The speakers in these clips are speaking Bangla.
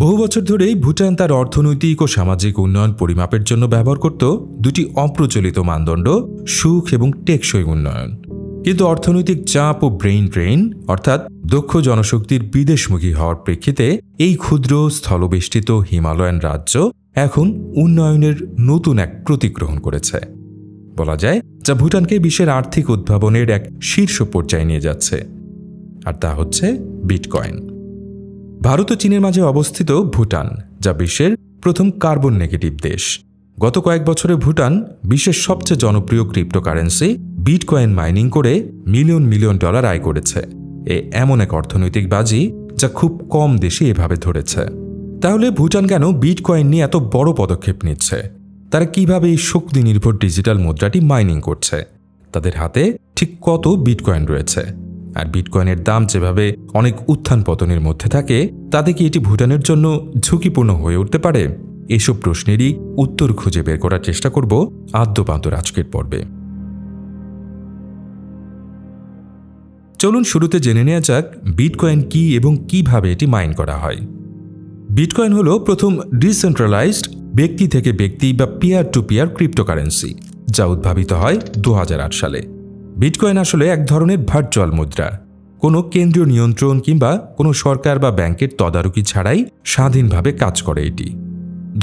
বহু বছর ধরেই ভুটান তার অর্থনৈতিক ও সামাজিক উন্নয়ন পরিমাপের জন্য ব্যবহার করত দুটি অপ্রচলিত মানদণ্ড, সুখ এবং টেকসই উন্নয়ন। কিন্তু অর্থনৈতিক চাপ ও ব্রেইন ড্রেইন অর্থাৎ দক্ষ জনশক্তির বিদেশমুখী হওয়ার প্রেক্ষিতে এই ক্ষুদ্র স্থলবেষ্টিত হিমালয়ান রাজ্য এখন উন্নয়নের নতুন এক প্রতীক গ্রহণ করেছে বলা যায়, যা ভুটানকে বিশ্বের আর্থিক উদ্ভাবনের এক শীর্ষ পর্যায়ে নিয়ে যাচ্ছে। আর তা হচ্ছে বিটকয়েন। ভারত ও চীনের মাঝে অবস্থিত ভুটান, যা বিশ্বের প্রথম কার্বন নেগেটিভ দেশ। গত কয়েক বছরে ভুটান বিশ্বের সবচেয়ে জনপ্রিয় ক্রিপ্টোকারেন্সি বিটকয়েন মাইনিং করে মিলিয়ন মিলিয়ন ডলার আয় করেছে। এমন এক অর্থনৈতিক বাজি যা খুব কম দেশে এভাবে ধরেছে। তাহলে ভুটান কেন বিটকয়েন নিয়ে এত বড় পদক্ষেপ নিচ্ছে? তারা কিভাবে এই শক্তি নির্ভর ডিজিটাল মুদ্রাটি মাইনিং করছে? তাদের হাতে ঠিক কত বিটকয়েন রয়েছে? আর বিটকয়েনের দাম যেভাবে অনেক উত্থান পতনের মধ্যে থাকে, তাতে কি এটি ভুটানের জন্য ঝুঁকিপূর্ণ হয়ে উঠতে পারে? এসব প্রশ্নেরই উত্তর খুঁজে বের করার চেষ্টা করব আদ্যপান্তর আজকের পর্বে। চলুন শুরুতে জেনে নেওয়া যাক বিটকয়েন কি এবং কিভাবে এটি মাইন করা হয়। বিটকয়েন হল প্রথম ডিসেন্ট্রালাইজড ব্যক্তি থেকে ব্যক্তি বা পিয়ার টু পিয়ার ক্রিপ্টোকারেন্সি, যা উদ্ভাবিত হয় 2008 সালে। বিটকয়েন আসলে এক ধরনের ভার্চুয়াল মুদ্রা। কোনো কেন্দ্রীয় নিয়ন্ত্রণ কিংবা কোনো সরকার বা ব্যাংকের তদারকি ছাড়াই স্বাধীনভাবে কাজ করে এটি।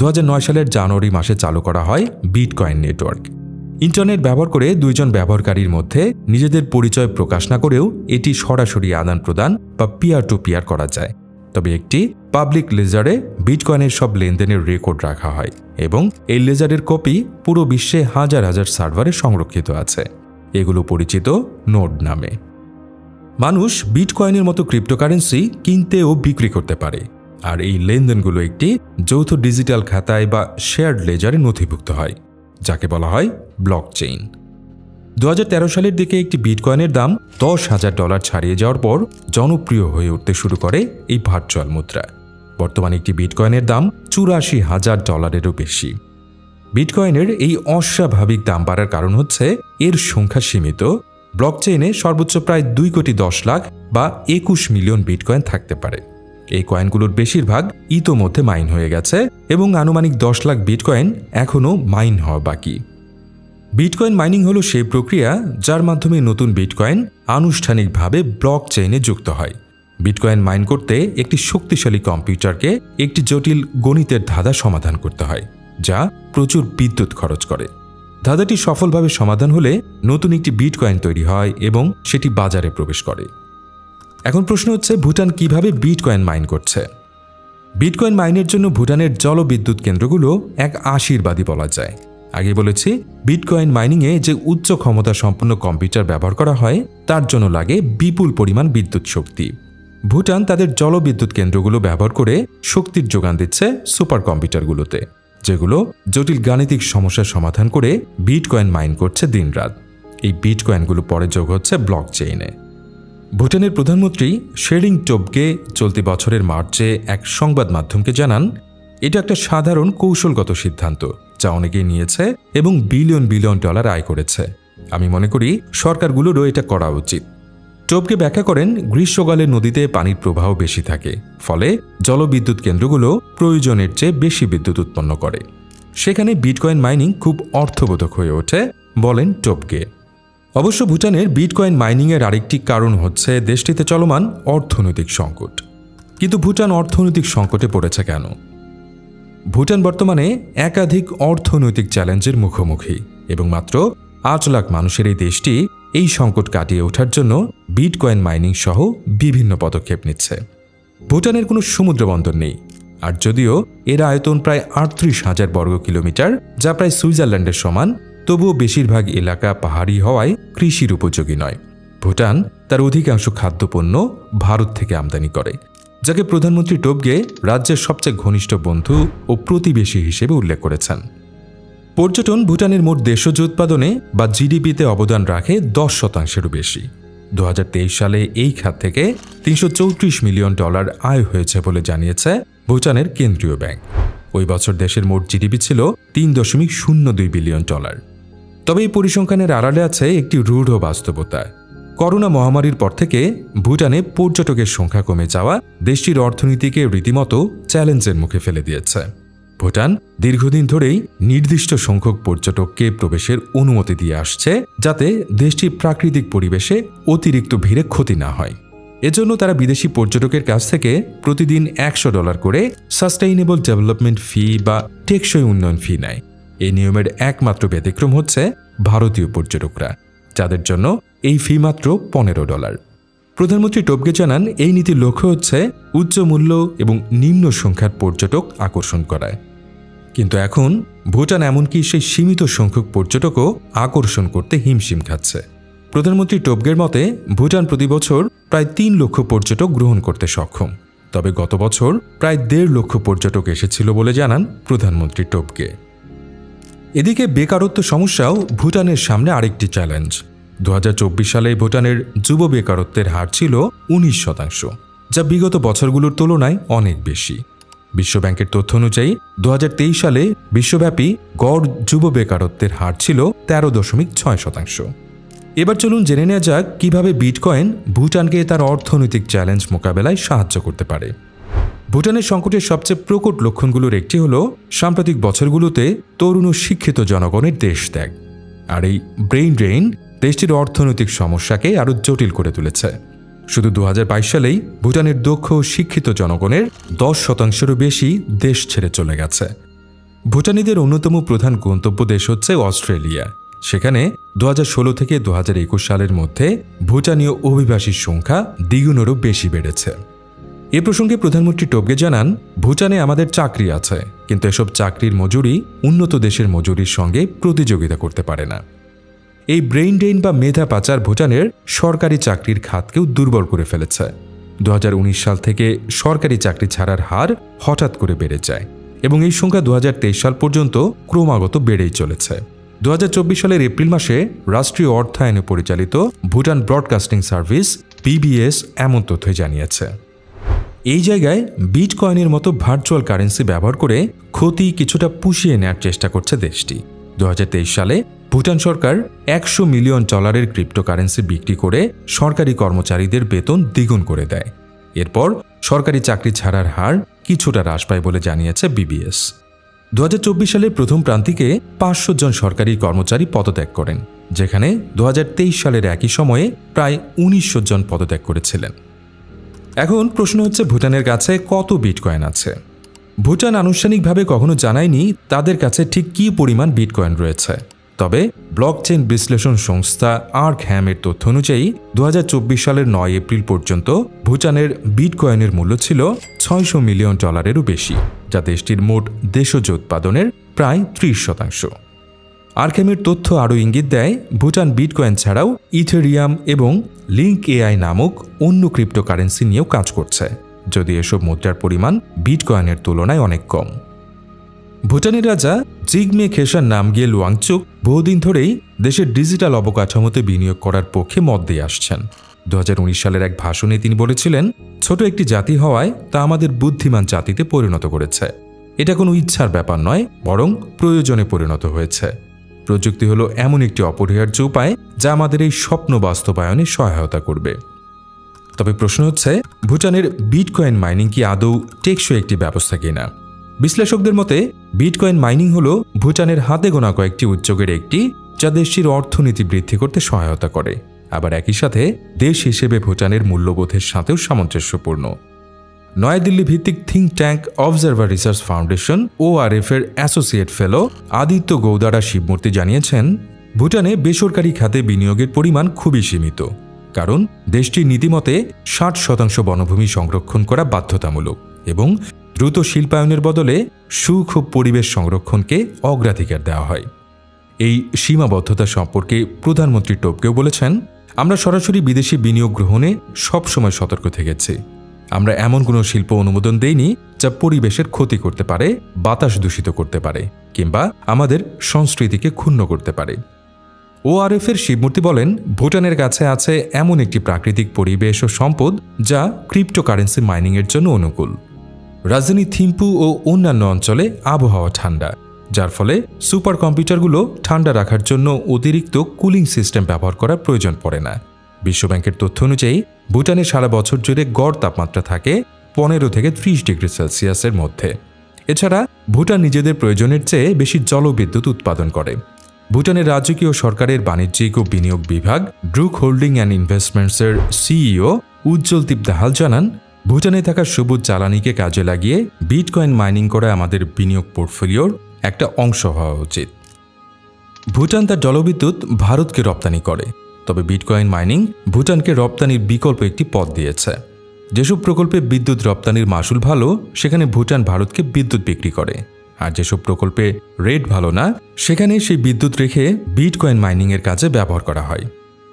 2009 সালের জানুয়ারি মাসে চালু করা হয় বিটকয়েন নেটওয়ার্ক। ইন্টারনেট ব্যবহার করে দুইজন ব্যবহারকারীর মধ্যে নিজেদের পরিচয় প্রকাশ না করেও এটি সরাসরি আদান প্রদান বা পিয়ার টু পিয়ার করা যায়। তবে একটি পাবলিক লেজারে বিটকয়েনের সব লেনদেনের রেকর্ড রাখা হয় এবং এই লেজারের কপি পুরো বিশ্বে হাজার হাজার সার্ভারে সংরক্ষিত আছে। এগুলো পরিচিত নোড নামে। মানুষ বিটকয়েনের মতো ক্রিপ্টোকারেন্সি কিনতে ও বিক্রি করতে পারে, আর এই লেনদেনগুলো একটি যৌথ ডিজিটাল খাতায় বা শেয়ার্ড লেজারে নথিভুক্ত হয়, যাকে বলা হয় ব্লকচেইন। 2013 সালের দিকে একটি বিটকয়েনের দাম $10,000 ছাড়িয়ে যাওয়ার পর জনপ্রিয় হয়ে উঠতে শুরু করে এই ভার্চুয়াল মুদ্রা। বর্তমানে একটি বিটকয়েনের দাম $84,000-এরও বেশি। বিটকয়েনের এই অস্বাভাবিক দাম বাড়ার কারণ হচ্ছে এর সংখ্যা সীমিত। ব্লকচেইনে সর্বোচ্চ প্রায় 2,10,00,000 বা 21 মিলিয়ন বিটকয়েন থাকতে পারে। এই কয়েনগুলোর বেশিরভাগ ইতোমধ্যে মাইন হয়ে গেছে এবং আনুমানিক 10 লাখ বিটকয়েন এখনও মাইন হওয়া বাকি। বিটকয়েন মাইনিং হলো সেই প্রক্রিয়া যার মাধ্যমে নতুন বিটকয়েন আনুষ্ঠানিকভাবে ব্লকচেইনে যুক্ত হয়। বিটকয়েন মাইন করতে একটি শক্তিশালী কম্পিউটারকে একটি জটিল গণিতের ধাঁধা সমাধান করতে হয়, যা প্রচুর বিদ্যুৎ খরচ করে। ধাঁধাটি সফলভাবে সমাধান হলে নতুন একটি বিটকয়েন তৈরি হয় এবং সেটি বাজারে প্রবেশ করে। এখন প্রশ্ন হচ্ছে, ভুটান কিভাবে বিটকয়েন মাইন করছে? বিটকয়েন মাইনের জন্য ভুটানের জলবিদ্যুৎ কেন্দ্রগুলো এক আশীর্বাদই বলা যায়। আগে বলেছি, বিটকয়েন মাইনিংয়ে যে উচ্চ ক্ষমতা সম্পন্ন কম্পিউটার ব্যবহার করা হয় তার জন্য লাগে বিপুল পরিমাণ বিদ্যুৎ শক্তি। ভুটান তাদের জলবিদ্যুৎ কেন্দ্রগুলো ব্যবহার করে শক্তির যোগান দিচ্ছে সুপার কম্পিউটারগুলোতে, যেগুলো জটিল গাণিতিক সমস্যার সমাধান করে বিটকয়েন মাইন করছে দিনরাত। এই বিটকয়েনগুলো পরে যোগ হচ্ছে ব্লকচেইনে। ভুটানের প্রধানমন্ত্রী শেরিং টোবগে চলতি বছরের মার্চে এক সংবাদ মাধ্যমকে জানান, এটা একটা সাধারণ কৌশলগত সিদ্ধান্ত যা অনেকেই নিয়েছে এবং বিলিয়ন বিলিয়ন ডলার আয় করেছে। আমি মনে করি সরকারগুলোরও এটা করা উচিত। টোবগে ব্যাখ্যা করেন, গ্রীষ্মকালে নদীতে পানির প্রবাহ বেশি থাকে, ফলে জলবিদ্যুৎ কেন্দ্রগুলো প্রয়োজনের চেয়ে বেশি বিদ্যুৎ উৎপন্ন করে। সেখানে বিটকয়েন মাইনিং খুব অর্থবোধক হয়ে ওঠে, বলেন টোবগে। অবশ্য ভুটানের বিটকয়েন মাইনিংয়ের আরেকটি কারণ হচ্ছে দেশটিতে চলমান অর্থনৈতিক সংকট। কিন্তু ভুটান অর্থনৈতিক সংকটে পড়েছে কেন? ভুটান বর্তমানে একাধিক অর্থনৈতিক চ্যালেঞ্জের মুখোমুখি এবং মাত্র 8 লাখ মানুষের এই দেশটি এই সংকট কাটিয়ে ওঠার জন্য বিটকয়েন মাইনিং সহ বিভিন্ন পদক্ষেপ নিচ্ছে। ভুটানের কোনো সমুদ্র বন্দর নেই, আর যদিও এর আয়তন প্রায় 38,000 বর্গ কিলোমিটার, যা প্রায় সুইজারল্যান্ডের সমান, তবুও বেশিরভাগ এলাকা পাহাড়ি হওয়ায় কৃষির উপযোগী নয়। ভুটান তার অধিকাংশ খাদ্যপণ্য ভারত থেকে আমদানি করে, যাকে প্রধানমন্ত্রী টোবগে রাজ্যের সবচেয়ে ঘনিষ্ঠ বন্ধু ও প্রতিবেশী হিসেবে উল্লেখ করেছেন। পর্যটন ভুটানের মোট দেশজ উৎপাদনে বা জিডিপিতে অবদান রাখে 10%-এরও বেশি। 2023 সালে এই খাত থেকে $334 মিলিয়ন আয় হয়েছে বলে জানিয়েছে ভুটানের কেন্দ্রীয় ব্যাংক। ওই বছর দেশের মোট জিডিপি ছিল $3.02 বিলিয়ন। তবে এই পরিসংখ্যানের আড়ালে আছে একটি রূঢ় বাস্তবতা। করোনা মহামারীর পর থেকে ভুটানে পর্যটকের সংখ্যা কমে যাওয়া দেশটির অর্থনীতিকে রীতিমতো চ্যালেঞ্জের মুখে ফেলে দিয়েছে। ভুটান দীর্ঘদিন ধরেই নির্দিষ্ট সংখ্যক পর্যটককে প্রবেশের অনুমতি দিয়ে আসছে, যাতে দেশটির প্রাকৃতিক পরিবেশে অতিরিক্ত ভিড়ে ক্ষতি না হয়। এজন্য তারা বিদেশি পর্যটকের কাছ থেকে প্রতিদিন $100 করে সাস্টেইনেবল ডেভেলপমেন্ট ফি বা টেকসই উন্নয়ন ফি নেয়। এই নিয়মের একমাত্র ব্যতিক্রম হচ্ছে ভারতীয় পর্যটকরা, যাদের জন্য এই ফি মাত্র $15। প্রধানমন্ত্রী টোবগে জানান, এই নীতির লক্ষ্য হচ্ছে উচ্চ মূল্য এবং নিম্ন সংখ্যার পর্যটক আকর্ষণ করা। কিন্তু এখন ভুটান এমনকি সেই সীমিত সংখ্যক পর্যটকও আকর্ষণ করতে হিমশিম খাচ্ছে। প্রধানমন্ত্রী টোবগের মতে ভুটান প্রতি বছর প্রায় 3 লক্ষ পর্যটক গ্রহণ করতে সক্ষম, তবে গত বছর প্রায় 1.5 লক্ষ পর্যটক এসেছিল বলে জানান প্রধানমন্ত্রী টোবগে। এদিকে বেকারত্ব সমস্যাও ভুটানের সামনে আরেকটি চ্যালেঞ্জ। 2024 সালে ভুটানের যুব বেকারত্বের হার ছিল 19%, যা বিগত বছরগুলোর তুলনায় অনেক বেশি। বিশ্বব্যাংকের তথ্য অনুযায়ী 2023 সালে বিশ্বব্যাপী গড় যুব বেকারত্বের হার ছিল 13.6%। এবার চলুন জেনে নেওয়া যাক কিভাবে বিটকয়েন ভুটানকে তার অর্থনৈতিক চ্যালেঞ্জ মোকাবেলায় সাহায্য করতে পারে। ভুটানের সংকটের সবচেয়ে প্রকট লক্ষণগুলোর একটি হল সাম্প্রতিক বছরগুলোতে তরুণ ও শিক্ষিত জনগণের দেশ ত্যাগ। আর এই ব্রেইন ড্রেইন দেশটির অর্থনৈতিক সমস্যাকে আরও জটিল করে তুলেছে। শুধু 2022 সালেই ভুটানের দক্ষ ও শিক্ষিত জনগণের 10%-এরও বেশি দেশ ছেড়ে চলে গেছে। ভুটানিদের অন্যতম প্রধান গন্তব্য দেশ হচ্ছে অস্ট্রেলিয়া। সেখানে 2016 থেকে 2021 সালের মধ্যে ভুটানীয় অভিবাসীর সংখ্যা দ্বিগুণেরও বেশি বেড়েছে। এ প্রসঙ্গে প্রধানমন্ত্রী টোবগে জানান, ভুটানে আমাদের চাকরি আছে, কিন্তু এসব চাকরির মজুরি উন্নত দেশের মজুরির সঙ্গে প্রতিযোগিতা করতে পারে না। এই ব্রেইন ড্রেইন বা মেধা পাচার ভুটানের সরকারি চাকরির খাতকেও দুর্বল করে ফেলেছে। 2019 সাল থেকে সরকারি চাকরি ছাড়ার হার হঠাৎ করে বেড়ে যায় এবং এই সংখ্যা 2023 সাল পর্যন্ত ক্রমাগত বেড়েই চলেছে। 2024 সালের এপ্রিল মাসে রাষ্ট্রীয় অর্থায়নে পরিচালিত ভুটান ব্রডকাস্টিং সার্ভিস PBS এমন তথ্য জানিয়েছে। এই জায়গায় বিটকয়েনের মতো ভার্চুয়াল কারেন্সি ব্যবহার করে ক্ষতি কিছুটা পুষিয়ে নেওয়ার চেষ্টা করছে দেশটি। 2023 সালে ভুটান সরকার $100 মিলিয়ন ক্রিপ্টোকারেন্সি বিক্রি করে সরকারি কর্মচারীদের বেতন দ্বিগুণ করে দেয়। এরপর সরকারি চাকরি ছাড়ার হার কিছুটা হ্রাস পায় বলে জানিয়েছে BBS। 2024 সালের প্রথম প্রান্তিকে 500 জন সরকারি কর্মচারী পদত্যাগ করেন, যেখানে 2023 সালের একই সময়ে প্রায় 1900 জন পদত্যাগ করেছিলেন। এখন প্রশ্ন হচ্ছে, ভুটানের কাছে কত বিটকয়েন আছে? ভুটান আনুষ্ঠানিকভাবে কখনো জানায়নি তাদের কাছে ঠিক কী পরিমাণ বিটকয়েন রয়েছে। তবে ব্লকচেইন বিশ্লেষণ সংস্থা আর্কহ্যামের তথ্য অনুযায়ী 2024 সালের 9 এপ্রিল পর্যন্ত ভুটানের বিটকয়েনের মূল্য ছিল $600 মিলিয়নেরও বেশি, যা দেশটির মোট দেশজ উৎপাদনের প্রায় 30%। আর্কহ্যামের তথ্য আরও ইঙ্গিত দেয়, ভুটান বিটকয়েন ছাড়াও ইথেরিয়াম এবং লিঙ্ক AI নামক অন্য ক্রিপ্টোকারেন্সি নিয়েও কাজ করছে, যদি এসব মুদ্রার পরিমাণ বিটকয়েনের তুলনায় অনেক কম। ভুটানের রাজা জিগমে খেসার নামগিয়েল ওয়াংচুক বহুদিন ধরেই দেশের ডিজিটাল অবকাঠামোতে বিনিয়োগ করার পক্ষে মত দিয়ে আসছেন। 2019 সালের এক ভাষণে তিনি বলেছিলেন, ছোট একটি জাতি হওয়ায় তা আমাদের বুদ্ধিমান জাতিতে পরিণত করেছে। এটা কোনো ইচ্ছার ব্যাপার নয়, বরং প্রয়োজনে পরিণত হয়েছে। প্রযুক্তি হলো এমন একটি অপরিহার্য উপায় যা আমাদের এই স্বপ্ন বাস্তবায়নে সহায়তা করবে। তবে প্রশ্ন হচ্ছে, ভুটানের বিটকয়েন মাইনিং কি আদৌ টেকসই একটি ব্যবস্থা কিনা? বিশ্লেষকদের মতে বিটকয়েন মাইনিং হল ভুটানের হাতে গোনা কয়েকটি উদ্যোগের একটি, যা দেশটির অর্থনীতি বৃদ্ধি করতে সহায়তা করে, আবার একই সাথে দেশ হিসেবে ভুটানের মূল্যবোধের সাথেও সামঞ্জস্যপূর্ণ। নয়াদিল্লি ভিত্তিক think tank observer research foundation ORF এর অ্যাসোসিয়েট ফেলো আদিত্য গৌদারা শিবমূর্তি জানিয়েছেন, ভুটানে বেসরকারি খাতে বিনিয়োগের পরিমাণ খুবই সীমিত, কারণ দেশটির নীতিমতে 60% বনভূমি সংরক্ষণ করা বাধ্যতামূলক এবং দ্রুত শিল্পায়নের বদলে সুখ ও পরিবেশ সংরক্ষণকে অগ্রাধিকার দেওয়া হয়। এই সীমাবদ্ধতা সম্পর্কে প্রধানমন্ত্রী টোবগেও বলেছেন, আমরা সরাসরি বিদেশি বিনিয়োগ গ্রহণে সবসময় সতর্ক থেকেছি। আমরা এমন কোনো শিল্প অনুমোদন দেইনি যা পরিবেশের ক্ষতি করতে পারে, বাতাস দূষিত করতে পারে কিংবা আমাদের সংস্কৃতিকে ক্ষুণ্ণ করতে পারে। ORF এর শিবমূর্তি বলেন, ভুটানের কাছে আছে এমন একটি প্রাকৃতিক পরিবেশ ও সম্পদ যা ক্রিপ্টোকারেন্সি মাইনিংয়ের জন্য অনুকূল। রাজধানী থিম্পু ও অন্যান্য অঞ্চলে আবহাওয়া ঠান্ডা, যার ফলে সুপার কম্পিউটারগুলো ঠান্ডা রাখার জন্য অতিরিক্ত কুলিং সিস্টেম ব্যবহার করার প্রয়োজন পড়ে না। বিশ্বব্যাংকের তথ্য অনুযায়ী ভুটানে সারা বছর জুড়ে গড় তাপমাত্রা থাকে 15 থেকে 30 ডিগ্রি সেলসিয়াসের মধ্যে। এছাড়া ভুটান নিজেদের প্রয়োজনের চেয়ে বেশি জলবিদ্যুৎ উৎপাদন করে। ভুটানের রাজকীয় সরকারের বাণিজ্যিক ও বিনিয়োগ বিভাগ ড্রুক হোল্ডিং অ্যান্ড ইনভেস্টমেন্টসের সিইও উজ্জ্বলদীপ দাহাল জানান, ভুটানে থাকা সবুজ জ্বালানিকে কাজে লাগিয়ে বিটকয়েন মাইনিং করা আমাদের বিনিয়োগ পোর্টফোলিওর একটা অংশ হওয়া উচিত। ভুটান তার জলবিদ্যুৎ ভারতকে রপ্তানি করে, তবে বিটকয়েন মাইনিং ভুটানকে রপ্তানির বিকল্প একটি পথ দিয়েছে। যেসব প্রকল্পে বিদ্যুৎ রপ্তানির মাসুল ভালো, সেখানে ভুটান ভারতকে বিদ্যুৎ বিক্রি করে, আর যেসব প্রকল্পে রেট ভালো না, সেখানে সেই বিদ্যুৎ রেখে বিটকয়েন মাইনিংয়ের কাজে ব্যবহার করা হয়।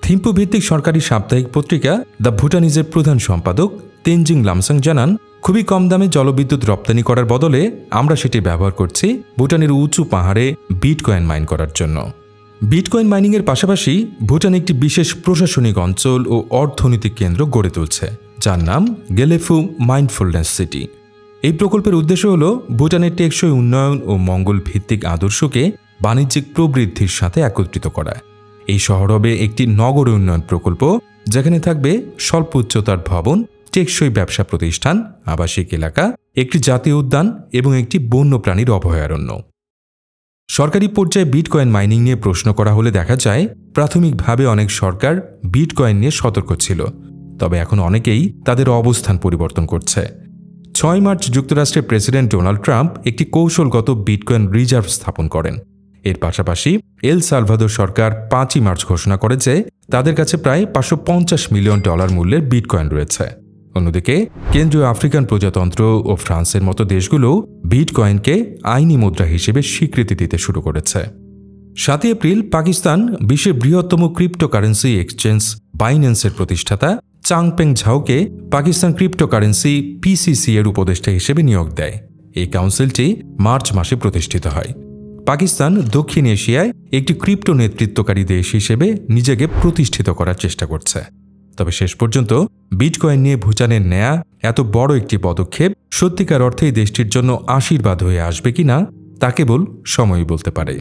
থিম্পু ভিত্তিক সরকারি সাপ্তাহিক পত্রিকা দ্য ভুটানিজের প্রধান সম্পাদক তেনজিং লামসাং জানান, খুবই কম দামে জলবিদ্যুৎ রপ্তানি করার বদলে আমরা সেটি ব্যবহার করছি ভুটানের উঁচু পাহাড়ে বিটকয়েন মাইন করার জন্য। বিটকয়েন মাইনিংয়ের পাশাপাশি ভুটান একটি বিশেষ প্রশাসনিক অঞ্চল ও অর্থনৈতিক কেন্দ্র গড়ে তুলছে, যার নাম গেলেফু মাইন্ডফুলনেস সিটি। এই প্রকল্পের উদ্দেশ্য হল ভুটানের টেকসই উন্নয়ন ও মঙ্গল ভিত্তিক আদর্শকে বাণিজ্যিক প্রবৃদ্ধির সাথে একত্রিত করা। এই শহর হবে একটি নগর উন্নয়ন প্রকল্প, যেখানে থাকবে স্বল্প উচ্চতার ভবন, টেকসই ব্যবসা প্রতিষ্ঠান, আবাসিক এলাকা, একটি জাতীয় উদ্যান এবং একটি বন্যপ্রাণীর অভয়ারণ্য। সরকারি পর্যায়ে বিটকয়েন মাইনিং নিয়ে প্রশ্ন করা হলে দেখা যায়, প্রাথমিকভাবে অনেক সরকার বিটকয়েন নিয়ে সতর্ক ছিল, তবে এখন অনেকেই তাদের অবস্থান পরিবর্তন করছে। 6 মার্চ যুক্তরাষ্ট্রের প্রেসিডেন্ট ডোনাল্ড ট্রাম্প একটি কৌশলগত বিটকয়েন রিজার্ভ স্থাপন করেন। এর পাশাপাশি এল সালভাদোর সরকার 5 মার্চ ঘোষণা করে যে তাদের কাছে প্রায় $550 মিলিয়ন মূল্যের বিটকয়েন রয়েছে। অন্যদিকে কেন্দ্রীয় আফ্রিকান প্রজাতন্ত্র ও ফ্রান্সের মতো দেশগুলো বিটকয়েনকে আইনি মুদ্রা হিসেবে স্বীকৃতি দিতে শুরু করেছে। 7 এপ্রিল পাকিস্তান বিশ্বের বৃহত্তম ক্রিপ্টোকারেন্সি এক্সচেঞ্জ বাইন্যান্সের প্রতিষ্ঠাতা চাংপেং ঝাওকে পাকিস্তান ক্রিপ্টোকারেন্সি পিসিসি এর উপদেষ্টা হিসেবে নিয়োগ দেয়। এই কাউন্সিলটি মার্চ মাসে প্রতিষ্ঠিত হয়। পাকিস্তান দক্ষিণ এশিয়ায় একটি ক্রিপ্টো নেতৃত্বকারী দেশ হিসেবে নিজেকে প্রতিষ্ঠিত করার চেষ্টা করছে। তবে শেষ পর্যন্ত বিটকয়েন নিয়ে ভুটানের নেয়া এত বড় একটি পদক্ষেপ সত্যিকার অর্থেই দেশটির জন্য আশীর্বাদ হয়ে আসবে কিনা তা কেবল সময়ই বলতে পারে।